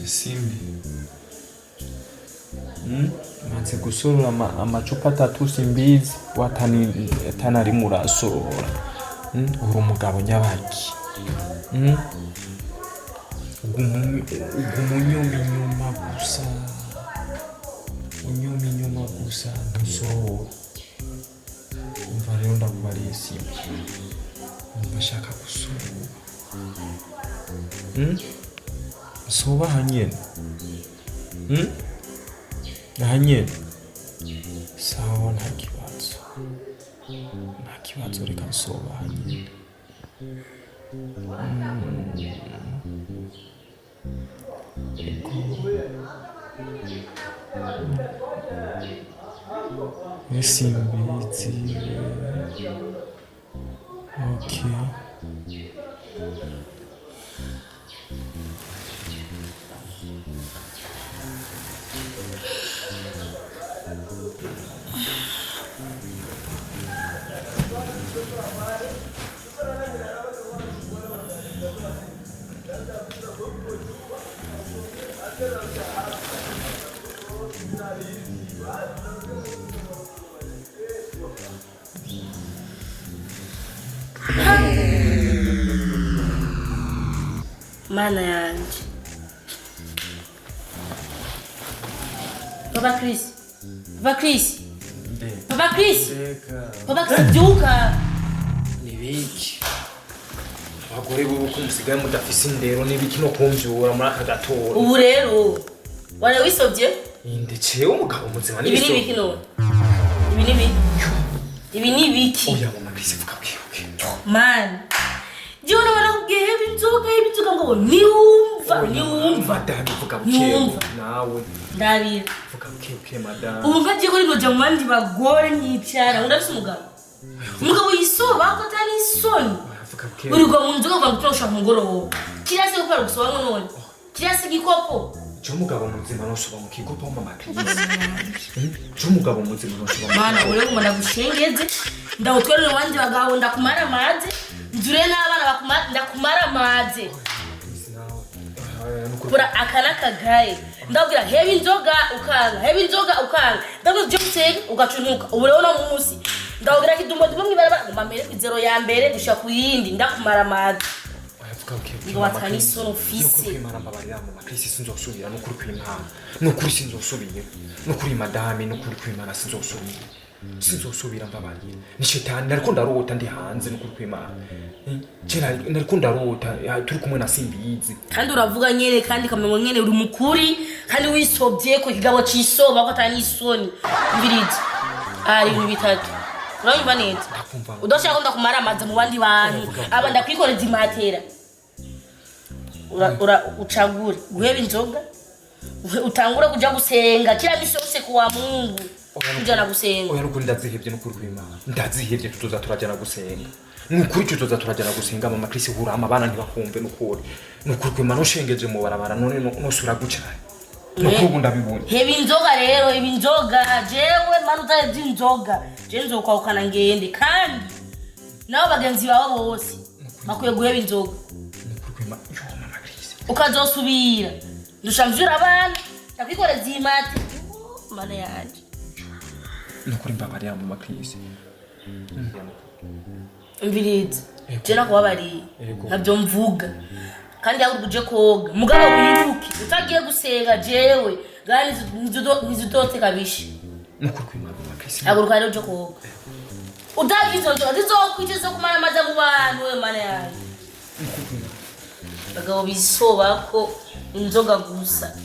Simbi. Maze gusorora amacupa 3 simbizi watana ari murasorora. Uri umugabo nyabaki. Unyuma gusa. Unyuma gusa ntusorora. Umva rero ndakubariye Simbi. Ndashaka gusorora. Soba hanyene. Hanyene. Sawa nta kibazo reka nsoba hanyene. Simbizi. Okay. Mana yanje. Papa Chris. Byuka. Nibiki. Abagore bubu kumusigaye mudafise indero nibiki no kumvyura muri aka gatora. Ubu rero wari wisovye? Ndetse umugabo muzima nibiso. Ibi nibiki none? Ibi nibiki? Oya mama Chris vuga bwiruke. Man. Jona warakubwiye ibinzoga ngo niwumva dami vuga bwiruke nawe. Ndabira. Vuga bwiruke madam. Ubu ngagiye kuri noja mu bandi bagore nyicara undafise umugabo yisoba ko atari isoni. Uri go mu nzoga ngo utosha ngoro. Kirasi gukora gusobanura none. Kirasi gikopo. Umugabo muzima nosoba mu kigopo mama Chris. Umugabo muzima nosoba. Mana uri umwana gushengeze. Ndawutwerera wanje bagabo ndakumara amazi. Nzure n'abana bakumara ndakumara amazi. Kura akana kagaye. Ndabwira heba inzoga ukanga. Ndabwira Jose ugacunuka. Ubu rero no munsi. Ndabwira kidumbo mwibara ngumamere kwizero ya mbere gushaka kuyindi ndakumara amazi. Ngo watani sono fisi. Kwimara mbabarira mu makrisi sinzosubira no kuri kwimana. No kuri sinzosubira. No kuri madame no kuri kwimana sinzosubira. Sinzosubira mbabarira. Ni shetani nariko ndarota ndi hanze no kuri kwimana. Cera nariko ndarota turi kumwe na Simbizi. Kandi uravuga nyene kandi kamengo nyene uri mukuri kandi wisobye ko kigabo cisoba ko atani isoni. Mbirizi. Ari ibintu bitatu. Uranyumva neza? Udoshaka ndakumara amazi mu bandi bantu. Aba ndakwikoreza imatera. Uchagure guheba inzoga utangura kuja gusenga kila misi yose kuwa Mungu kuja na gusenga. Oya nuko ndazihebye no kuri kwimana. Ndazihebye tuzoza turajana gusenga. Nukuri tuzoza turajana gusenga mama Chris hura amabana ntibakumve nukuri. Nukuri kwimana ushengeje mu barabara none nosura gucyaye. Nukubu ndabibona. Heba inzoga rero inzoga jewe manuta y'inzoga. Je nzokwakana ngende kandi nabo bagenzi bawe bose bakwiye guheba inzoga. Ukazosubira ndushamvira abana ndakwikoreza imati mana yaje nukuri mbabarira mu makrisi. Mbirizi je nakubabariye nabyo mvuga kandi yakuje koga mugabo wiruki utagiye gusenga jewe gani nizidote kabishi nukuri kwimana mu makrisi. Aguruka rero je koga udagizo ndizokwiteza kumara amaza mu bantu we mana yaje bagabo bisoba ko inzoga gusa.